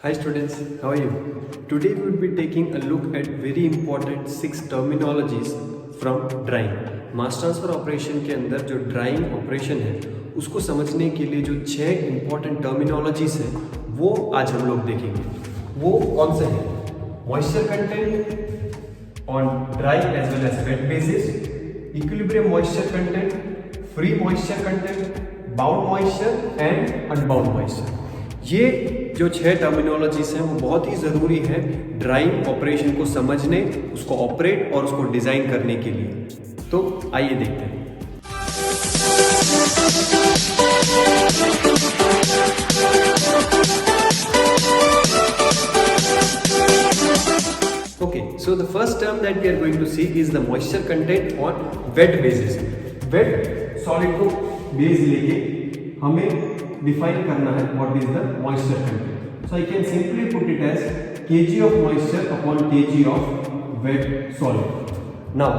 Hi students, how are you? Today we will be taking a look at very important 6 terminologies from drying. Mass transfer operation के अंदर जो drawing operation है उसको समझने के लिए जो 6 इंपॉर्टेंट टर्मिनोलॉजीज हैं वो आज हम लोग देखेंगे। वो कौन से हैं? Moisture content on dry as well as wet basis, equilibrium moisture content, free moisture content, bound moisture and unbound moisture. ये जो 6 टर्मिनोलॉजीज हैं वो बहुत ही ज़रूरी है ड्राइंग ऑपरेशन को समझने, उसको ऑपरेट और उसको डिज़ाइन करने के लिए। तो आइए देखते हैं। Okay, so the first term that we are going to see is the moisture content on wet basis. Wet solid को बेस लेके हमें define करना है what is the moisture content. So I can simply put it as kg of moisture upon kg of wet solid. Now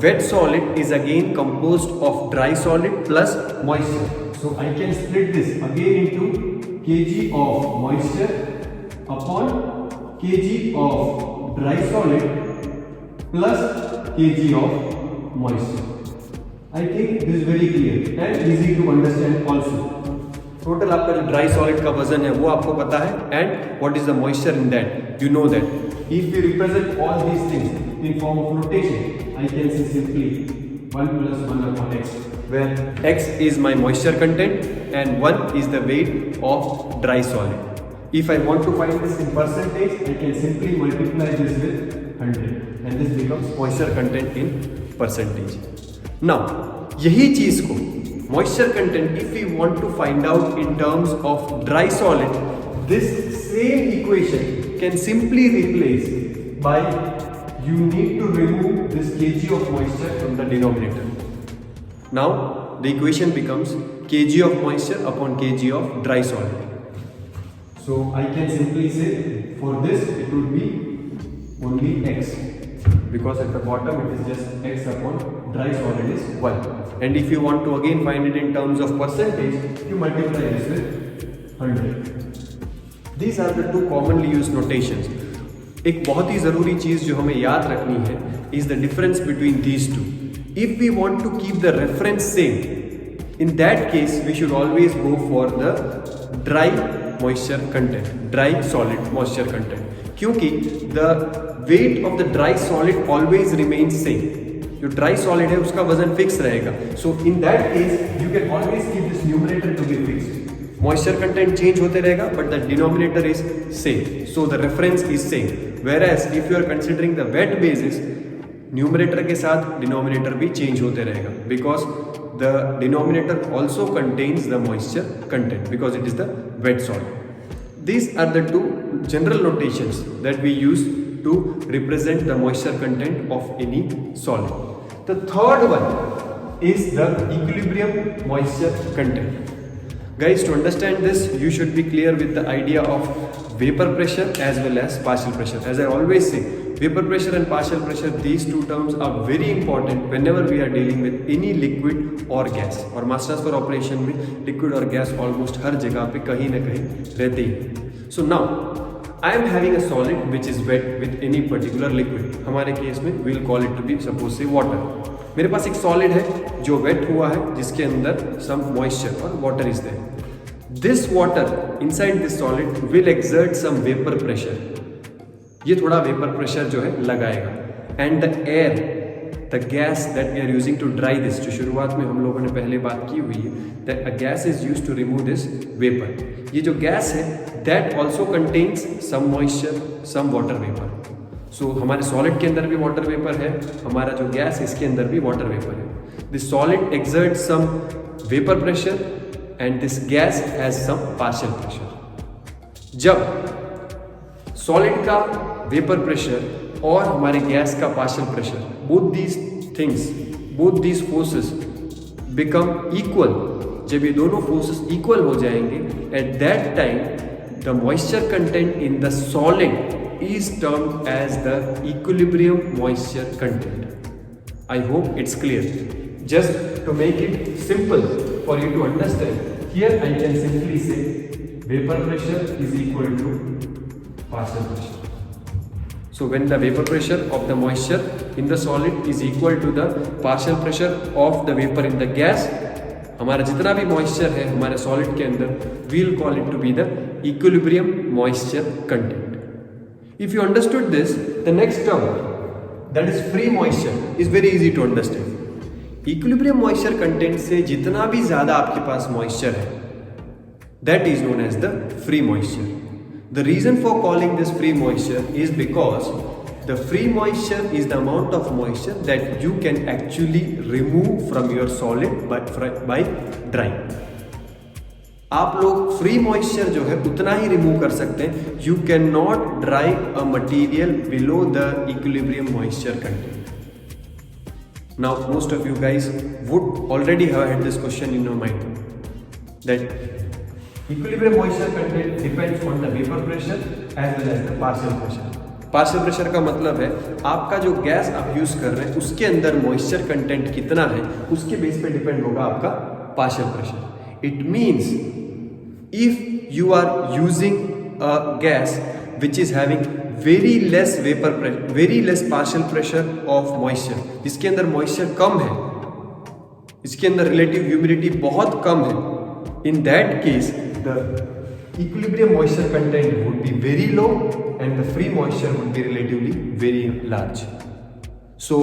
wet solid is again composed of dry solid plus moisture. So I can split this again into kg of moisture upon kg of dry solid plus kg of moisture. I think this is very clear and easy to understand also. Total आपका जो dry solid का वजन है वो आपको पता है and what is the moisture in that, you know that. If you represent all these things in form of notation, I can say simply 1 + 1 upon x, where x is my moisture content and 1 is the weight of dry solid. If I want to find this in percentage, I can simply multiply this with 100 and this becomes moisture content in percentage. Now यही चीज को moisture content, if we want to find out in terms of dry solid, this same equation can simply replace by you need to remove this kg of moisture from the denominator. Now the equation becomes kg of moisture upon kg of dry solid. So I can simply say for this it would be only x, because at the bottom it is just x upon dry solid is 1. And if you want to again find it in terms of percentage, you multiply this with 100. These are the two commonly used notations. एक बहुत ही ज़रूरी चीज़ जो हमें याद रखनी है is the difference between these two. If we want to keep the reference same, in that case we should always go for the dry moisture content, dry solid moisture content, क्योंकि the weight of the dry solid always remains same. जो dry solid है उसका वजन fix रहेगा. So in that case you can always keep this numerator to be fixed. Moisture content change होते रहेगा but the denominator is same, so the reference is same. Whereas if you are considering the wet basis, numerator के साथ denominator भी change होते रहेगा because the denominator also contains the moisture content because it is the wet solid. These are the two general notations that we use to represent the moisture content of any solid. The third one is the equilibrium moisture content. Guys, to understand this, you should be clear with the idea of vapor pressure as well as partial pressure. As I always say, vapor pressure and partial pressure, these two terms are very important whenever we are dealing with any liquid or gas. और mass transfer operation में liquid और gas almost हर जगह पे कहीं ना कहीं रहते ही. So now I am having a solid which is wet with any particular liquid. हमारे केस में we will call it to be suppose say water. मेरे पास एक solid है जो wet हुआ है जिसके अंदर some moisture और water is there. This water inside this solid will exert some vapor pressure. ये थोड़ा वेपर प्रेशर जो है लगाएगा. And the air, the gas that we are using to dry this, जो शुरुआत में हम लोगों ने पहले बात की हुई है, that a gas is used to remove this vapour. ये जो गैस है that also contains some moisture, some water vapour. So हमारे सॉलिड के अंदर भी वाटर वेपर है, हमारा जो गैस है इसके अंदर भी वाटर वेपर है. This solid exert some vapour pressure and this gas has some partial pressure. जब सॉलिड का वेपर प्रेशर और हमारे गैस का partial pressure, both these things, both these forces become equal, जब ये दोनों फोर्सेस इक्वल हो जाएंगे, at that time the moisture content in the solid is termed as the equilibrium moisture content. I hope it's clear. Just to make it simple for you to understand, here I can simply say vapour pressure is equal to partial pressure. So when the vapor pressure of the moisture in the solid is equal to the partial pressure of the vapor in the gas, हमारा जितना भी moisture है हमारे solid के अंदर, we'll call it to be the equilibrium moisture content. If you understood this, the next term, that is free moisture, is very easy to understand. Equilibrium moisture content से जितना भी ज़्यादा आपके पास moisture है, that is known as the free moisture. The reason for calling this free moisture is because the free moisture is the amount of moisture that you can actually remove from your solid by drying. आप लोग free moisture जो है उतना ही remove कर सकते हैं. You cannot dry a material below the equilibrium moisture content. Now most of you guys would already have had this question in your mind, that equilibrium moisture content depends on the vapor pressure as well as the partial pressure. Partial pressure का मतलब है आपका जो gas आप use कर रहे हैं उसके अंदर मॉइस्चर कंटेंट कितना है, उसके बेस पे डिपेंड होगा आपका partial pressure. It means if you are using a gas which is having very less vapour pressure, very less partial pressure of moisture, जिसके अंदर मॉइस्चर कम है, इसके अंदर रिलेटिव ह्यूमिडिटी बहुत कम है, in that case the equilibrium moisture content would be very low and the free moisture would be relatively very large. So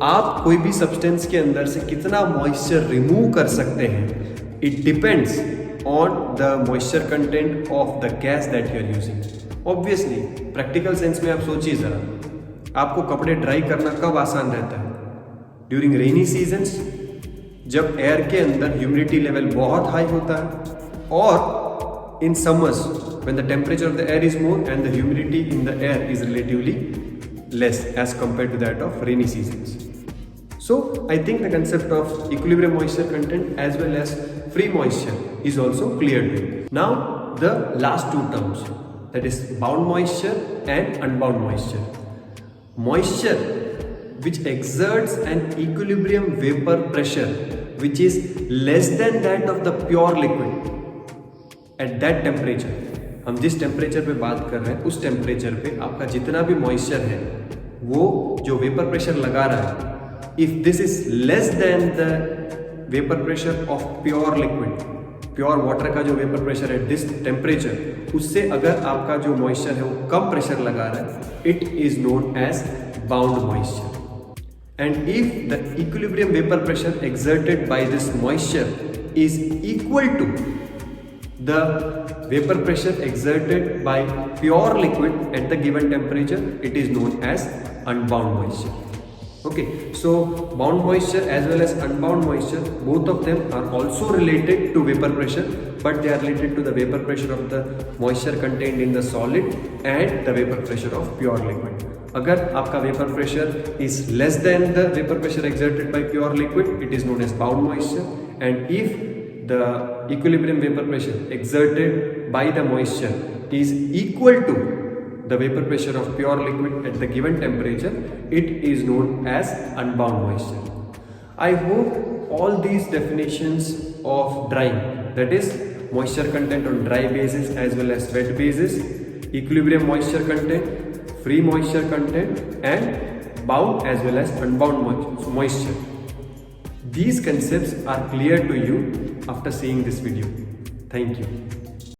आप कोई भी सब्सटेंस के अंदर से कितना मॉइस्चर रिमूव कर सकते हैं, it depends on the moisture content of the gas that you are using. Obviously practical sense में आप सोचिए ज़रा, आपको कपड़े ड्राई करना कब आसान रहता है? ड्यूरिंग रेनी सीजन्स, जब एयर के अंदर ह्यूमिडिटी लेवल बहुत हाई होता है, और in summers when the temperature of the air is more and the humidity in the air is relatively less as compared to that of rainy seasons. So I think the concept of equilibrium moisture content as well as free moisture is also clear to you. Now the last two terms, that is bound moisture and unbound moisture. Moisture which exerts an equilibrium vapor pressure which is less than that of the pure liquid at that temperature. हम जिस temperature पे बात कर रहे हैं उस temperature पे आपका जितना भी मॉइस्चर है वो जो वेपर प्रेशर लगा रहा है, if this is less than the vapour pressure of pure liquid, pure water का जो वेपर प्रेशर है दिस टेम्परेचर, उससे अगर आपका जो मॉइस्चर है वो कम प्रेशर लगा रहा है, it is known as bound moisture. And if the equilibrium vapor pressure exerted by this moisture is equal to the vapor pressure exerted by pure liquid at the given temperature, it is known as unbound moisture. Okay, so bound moisture as well as unbound moisture, both of them are also related to vapor pressure, but they are related to the vapor pressure of the moisture contained in the solid and the vapor pressure of pure liquid. अगर आपका vapour pressure is less than the vapour pressure exerted by pure liquid, it is known as bound moisture. And if the equilibrium vapor pressure exerted by the moisture is equal to the vapor pressure of pure liquid at the given temperature, it is known as unbound moisture. I hope all these definitions of drying, that is moisture content on dry basis as well as wet basis, equilibrium moisture content, free moisture content, and bound as well as unbound moisture. These concepts are clear to you after seeing this video. Thank you.